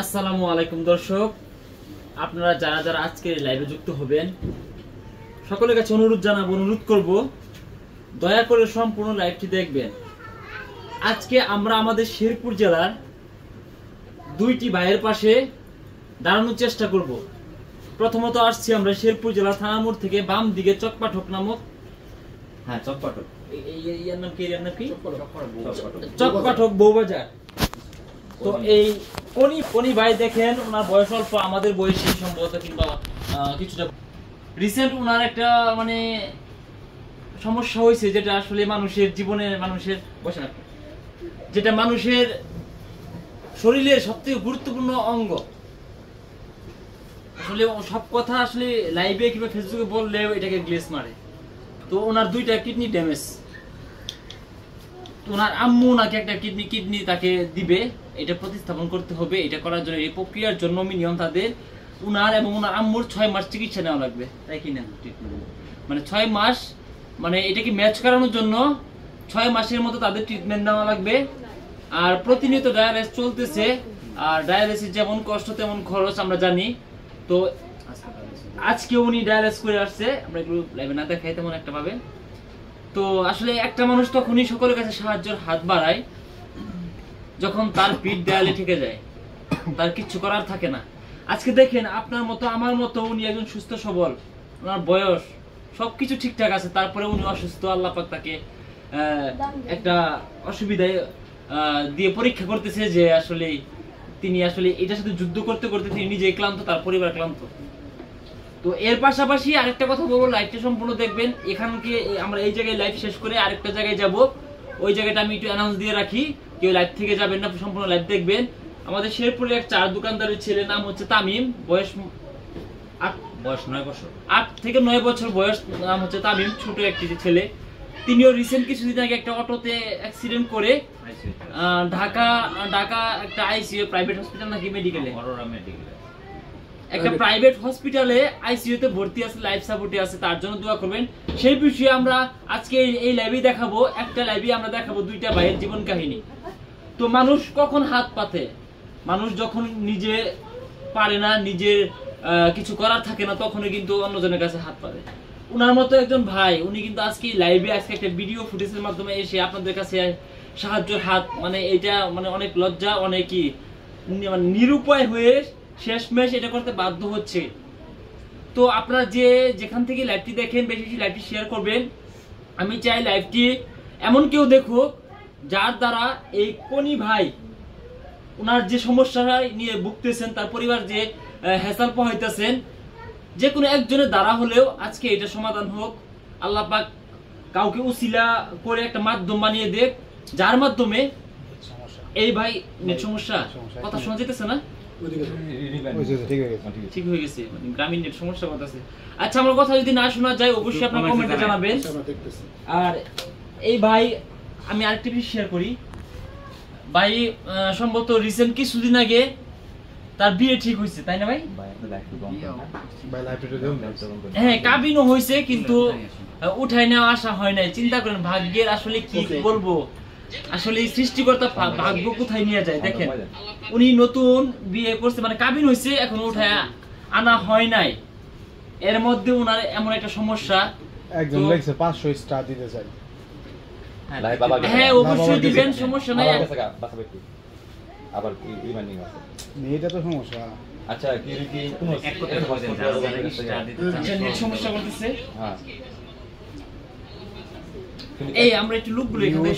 আসসালামু আলাইকুম দর্শক, আপনারা যারা যারা আজকে লাইভে যুক্ত হবেন সকলের কাছে অনুরোধ করব দয়া করে সম্পূর্ণ লাইভটি দেখবেন। আজকে আমরা আমাদের শেরপুর জেলার দুইটি ভাইয়ের পাশে দাঁড়ানোর চেষ্টা করব। প্রথমত আসছি আমরা শেরপুর জেলা থানা মোড় থেকে বাম দিকে চকপাঠক নামক চকপাঠক এর নাম কি চকপাঠক বউবাজার। তো এই কোনি ভাই দেখেন, ওনার বয়স অল্প, আমাদের বয়সী সম্ভবত কিংবা কিছুটা রিসেন্ট ওনার একটা সমস্যা হয়েছে, যেটা আসলে মানুষের জীবনে যেটা মানুষের শরীরের সবথেকে গুরুত্বপূর্ণ অঙ্গ। আসলে সব কথা আসলে লাইভে কিংবা ফেসবুকে বললেও এটাকে গ্লেস মারে। তো ওনার দুইটা কিডনি ড্যামেজ, ওনার আম্মু নাকি একটা কিডনি তাকে দিবে, এটা প্রতিস্থাপন করতে হবে। এটা করার জন্য, এই প্রক্রিয়ার জন্য মিনিমাম তাদের উনার এবং ওনার আম্মুর 6 মাস চিকিৎসা নেওয়া লাগবে, তাই কি না? 6 মাস, এটাকে ম্যাচ করানোর জন্য 6 মাসের মতো তাদের ট্রিটমেন্ট নেওয়া লাগবে। আর প্রতিনিয়ত ডায়ালিসিস চলতেছে, আর ডায়ালিসিস যেমন কষ্ট তেমন খরচ আমরা জানি। তো আজকে উনি ডায়ালিসিস করে আসছে, আমরা এগুলো লাইভে না দেখাই তেমন একটা পাবে। তো আসলে একটা মানুষ তখনই সকলের কাছে সাহায্যের হাত বাড়ায় যখন তার পিঠ দেয়ালে ঠেকে যায়, তার কিচ্ছু করার থাকে না। আজকে দেখেন, আপনার মতো আমার মতো উনি একজন সুস্থ সবল, ওনার বয়স সবকিছু ঠিকঠাক আছে, তারপরে উনি অসুস্থ। আল্লাহ পাক তাকে একটা অসুবিধায় দিয়ে পরীক্ষা করতেছে যে আসলে তিনি আসলে এটার সাথে যুদ্ধ করতে করতে তিনি নিজে ক্লান্ত, তার পরিবার ক্লান্ত। তো এর পাশাপাশি আরেকটা কথা বলবো, লাইভটা সম্পূর্ণ দেখবেন। এখানকে আমরা এই জায়গায় লাইভ শেষ করে আরেকটা জায়গায় যাব, ওই জায়গাটা আমি একটু অ্যানাউন্স দিয়ে রাখি, কেউ লাইভ থেকে যাবেন না, সম্পূর্ণ লাইভ দেখবেন। আমাদের শেরপুরে এক চার দোকানদারের ছেলে, নাম হচ্ছে তামিম, বয়স 8 থেকে 9 বছর বয়স, নাম হচ্ছে তামিম, ছোট একটি ছেলে। তিনিও রিসেন্ট কিছুদিন আগে একটা অটোতে অ্যাক্সিডেন্ট করে ঢাকা একটা আইসিইউ প্রাইভেট হসপিটাল নাকি মেডিকেলে, একটা প্রাইভেট হসপিটালে আইসিইউ তে ভর্তি আছে, লাইফ সাপোর্টে আছে। তার জন্য দোয়া করবেন। সেই বিষয়ে আমরা আজকে এই লাইভে দেখাবো, একটা লাইভে আমরা দেখাবো দুইটা ভাইয়ের জীবন কাহিনী। তো মানুষ কখন হাত পাতে, মানুষ যখন নিজে পারে না, নিজের কিছু করার থাকে না, তখনই কিন্তু অন্যজনের কাছে হাত পাতে। উনার মতো একজন ভাই, উনি কিন্তু আজকে লাইভে একটা ভিডিও ফুটেজের মাধ্যমে এসে আপনাদের কাছে সাহায্যের হাত, এটা অনেক লজ্জা, অনেকই নিরুপায় হয়ে শেষমেশ এটা করতে বাধ্য হচ্ছে। তো আপনারা যেখান থেকে লাইভটি দেখেন, বেশি বেশি লাইভটি শেয়ার করবেন। আমি চাই লাইভটি এমন কেউ দেখুক যার দ্বারা এই কোনি ভাই ওনার যে সমস্যা নিয়ে ভুগতেছেন, তার পরিবার যে হেসাল পোহাইতেছেন, যে কোনো একজনের দ্বারা হলেও আজকে এটা সমাধান হোক। আল্লাহ পাক কাউকে উসিলা করে একটা মাধ্যম বানিয়ে দেখ, যার মাধ্যমে এই ভাই নেট সমস্যা, কথা শোনা যেতেছে না, ঠিক হয়ে গেছে, গ্রামীণ নেট সমস্যা করতেছে। আচ্ছা, আমার কথা যদি না শোনা যায় অবশ্যই আপনারা কমেন্টে জানাবেন। আর এই ভাই, আমি আরেকটা বিষয় শেয়ার করি। ভাই সম্ভবত রিসেন্ট কিছুদিন আগে তার বিয়ে ঠিক হয়েছে, তাই না ভাই? হ্যাঁ, কাবিনও হয়েছে, কিন্তু উঠাই নেওয়া আশা হয় নাই। চিন্তা করেন, ভাগ্যের আসলে কি বলবো, আসলে সৃষ্টিকর্তা ভাগ্য কোথায় নিয়ে যায়। দেখেন, উনি নতুন বিয়ে করছে, কাবিন হয়েছে, এখন উঠায় আনা হয় নাই। এর মধ্যে উনার এমন একটা সমস্যা, একজন লেখছে 500 স্টার দিতে চাই। হ্যাঁ, অবশ্যই দিবেন, সমস্যা নাই। আবার কি রিমাইন্ডিং আছে, এটা তো সমস্যা। আচ্ছা, কি কোনো নেট সমস্যা করতেছে। হ্যাঁ, এই আমরা একটু লুকগুলো এখানে